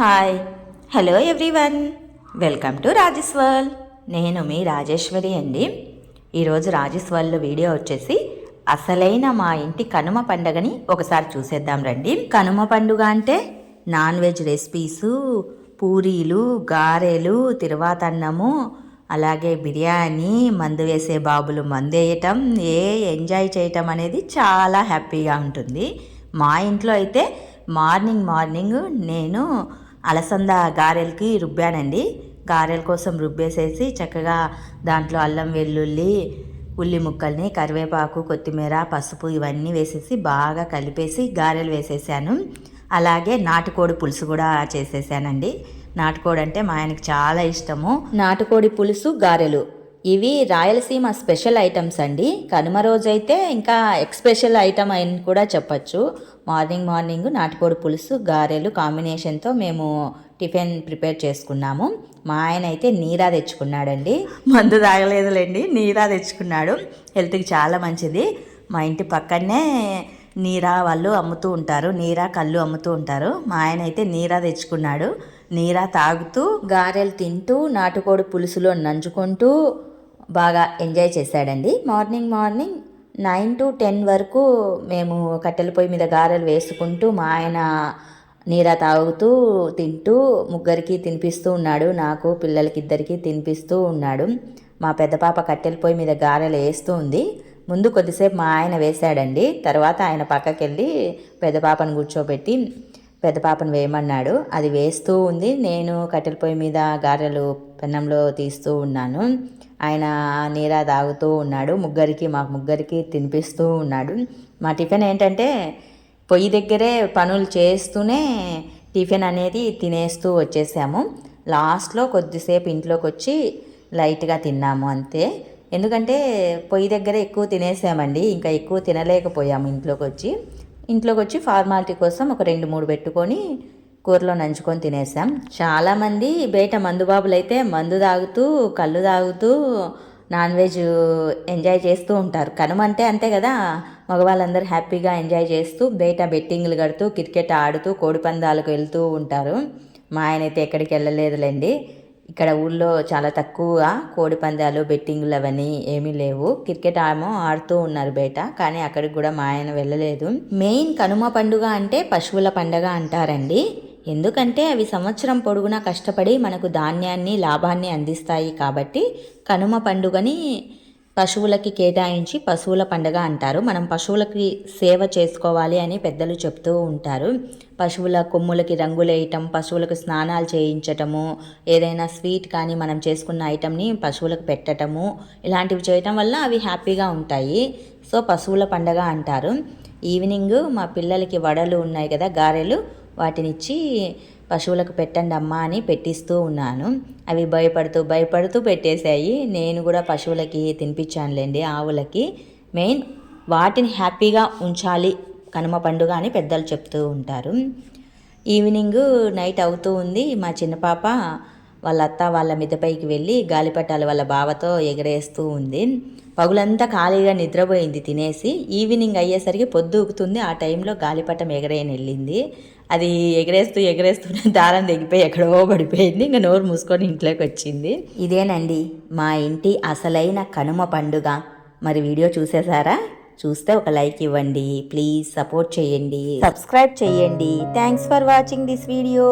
Hi hello everyone, welcome to Rajesh world. నేను మీ రాజేశ్వరి అండి. ఈరోజు రాజేష్ వరల్డ్ వీడియో వచ్చేసి అసలైన మా ఇంటి కనుమ పండుగని ఒకసారి చూసేద్దాం రండి. కనుమ పండుగ అంటే నాన్ వెజ్ రెసిపీసు, పూరీలు, గారెలు, తిరువాతన్నము, అలాగే బిర్యానీ, మందు వేసే బాబులు మందు వేయటం, ఎంజాయ్ చేయటం అనేది చాలా హ్యాపీగా ఉంటుంది. మా ఇంట్లో అయితే మార్నింగ్ నేను అలసంద గారెలకి రుబ్బానండి. గారెల కోసం రుబ్బేసేసి చక్కగా దాంట్లో అల్లం వెల్లుల్లి ఉల్లి ముక్కల్ని, కరివేపాకు, కొత్తిమీర, పసుపు ఇవన్నీ వేసేసి బాగా కలిపేసి గారెలు వేసేసాను. అలాగే నాటుకోడి పులుసు కూడా చేసేసానండి. నాటుకోడి అంటే మా ఆయనకి చాలా ఇష్టము. నాటుకోడి పులుసు, గారెలు ఇవి రాయలసీమ స్పెషల్ ఐటమ్స్ అండి. కనుమ రోజైతే ఇంకా ఎక్స్పెషల్ ఐటమ్ అని కూడా చెప్పచ్చు. మార్నింగ్ నాటుకోడి పులుసు, గారెలు కాంబినేషన్తో మేము టిఫిన్ ప్రిపేర్ చేసుకున్నాము. మా ఆయన అయితే నీరా తెచ్చుకున్నాడండి. మందు తాగలేదులేండి, నీరా తెచ్చుకున్నాడు. హెల్త్కి చాలా మంచిది. మా ఇంటి పక్కనే నీరా వాళ్ళు అమ్ముతూ ఉంటారు, నీరా కళ్ళు అమ్ముతూ ఉంటారు. మా ఆయన అయితే నీరా తెచ్చుకున్నాడు. నీరా తాగుతూ గారెలు తింటూ నాటుకోడి పులుసులో నంచుకుంటూ బాగా ఎంజాయ్ చేశాడండి. మార్నింగ్ 9 to 10 వరకు మేము కట్టెల పొయ్యి మీద గారెలు వేసుకుంటూ మా ఆయన నీరా తాగుతూ తింటూ ముగ్గురికి తినిపిస్తూ ఉన్నాడు. నాకు పిల్లలకి ఇద్దరికి తినిపిస్తూ ఉన్నాడు. మా పెద్ద పాప కట్టెల పొయ్యి మీద గారెలు వేస్తూ ఉంది. ముందు కొద్దిసేపు మా ఆయన వేశాడండి. తర్వాత ఆయన పక్కకి వెళ్ళి పెద్ద పాపను కూర్చోబెట్టి పెద్ద పాపను వేయమన్నాడు. అది వేస్తూ ఉంది. నేను కట్టెల పొయ్యి మీద గారెలు పెన్నంలో తీస్తూ ఉన్నాను. ఆయన నీరా తాగుతూ ఉన్నాడు. మాకు ముగ్గురికి తినిపిస్తూ ఉన్నాడు. మా టిఫిన్ ఏంటంటే పొయ్యి దగ్గరే పనులు చేస్తూనే టిఫిన్ అనేది తినేస్తూ వచ్చేసాము. లాస్ట్లో కొద్దిసేపు ఇంట్లోకి వచ్చి లైట్గా తిన్నాము అంతే. ఎందుకంటే పొయ్యి దగ్గర ఎక్కువ తినేసామండి, ఇంకా ఎక్కువ తినలేకపోయాము. ఇంట్లోకి వచ్చి ఫార్మాలిటీ కోసం ఒక 2-3 పెట్టుకొని కూరలో నంచుకొని తినేసాం. చాలామంది బయట మందుబాబులు అయితే మందు తాగుతూ కళ్ళు తాగుతూ నాన్ వెజ్ ఎంజాయ్ చేస్తూ ఉంటారు. కనుమంటే అంతే కదా, మగవాళ్ళందరూ హ్యాపీగా ఎంజాయ్ చేస్తూ బయట బెట్టింగ్లు కడుతూ క్రికెట్ ఆడుతూ కోడి పందాలకు వెళ్తూ ఉంటారు. మా ఆయన అయితే ఎక్కడికి వెళ్ళలేదులేండి. ఇక్కడ ఊళ్ళో చాలా తక్కువగా కోడి పందాలు, బెట్టింగ్లు అవన్నీ ఏమీ లేవు. క్రికెట్ ఆడుతూ ఉన్నారు బయట, కానీ అక్కడికి కూడా మా ఆయన వెళ్ళలేదు. మెయిన్ కనుమ పండుగ అంటే పశువుల పండుగ అంటారండి. ఎందుకంటే అవి సంవత్సరం పొడుగునా కష్టపడి మనకు ధాన్యాన్ని, లాభాన్ని అందిస్తాయి. కాబట్టి కనుమ పండుగని పశువులకి కేటాయించి పశువుల పండుగ అంటారు. మనం పశువులకి సేవ చేసుకోవాలి అని పెద్దలు చెప్తూ ఉంటారు. పశువుల కొమ్ములకి రంగులేయటం, పశువులకు స్నానాలు చేయించటము, ఏదైనా స్వీట్ కానీ మనం చేసుకున్న ఐటమ్ని పశువులకు పెట్టటము, ఇలాంటివి చేయటం వల్ల అవి హ్యాపీగా ఉంటాయి. సో పశువుల పండుగ అంటారు. ఈవినింగ్ మా పిల్లలకి వడలు ఉన్నాయి కదా, గారెలు, వాటినిచ్చి పశువులకు పెట్టండి అమ్మా అని పెట్టిస్తూ ఉన్నాను. అవి భయపడుతూ పెట్టేశాయి. నేను కూడా పశువులకి తినిపించానులేండి, ఆవులకి. మెయిన్ వాటిని హ్యాపీగా ఉంచాలి కనుమ పండుగ అని పెద్దలు చెప్తూ ఉంటారు. ఈవినింగ్ నైట్ అవుతూ ఉంది. మా చిన్న పాప వాళ్ళ అత్త వాళ్ళ మిద్దపైకి వెళ్ళి గాలిపటాలు వాళ్ళ బావతో ఎగరేస్తూ ఉంది. పగులంతా ఖాళీగా నిద్రపోయింది తినేసి. ఈవినింగ్ అయ్యేసరికి పొద్దు ఊగుతుంది. ఆ టైంలో గాలిపటం ఎగరేయని వెళ్ళింది. అది ఎగరేస్తూనే దారం తెగిపోయి ఎక్కడో పడిపోయింది. ఇంకా నోరు మూసుకొని ఇంట్లోకి వచ్చింది. ఇదేనండి మా ఇంటి అసలైన కనుమ పండుగ. మరి వీడియో చూసేసారా? చూస్తే ఒక లైక్ ఇవ్వండి ప్లీజ్, సపోర్ట్ చేయండి, సబ్స్క్రైబ్ చేయండి. Thanks for watching this video.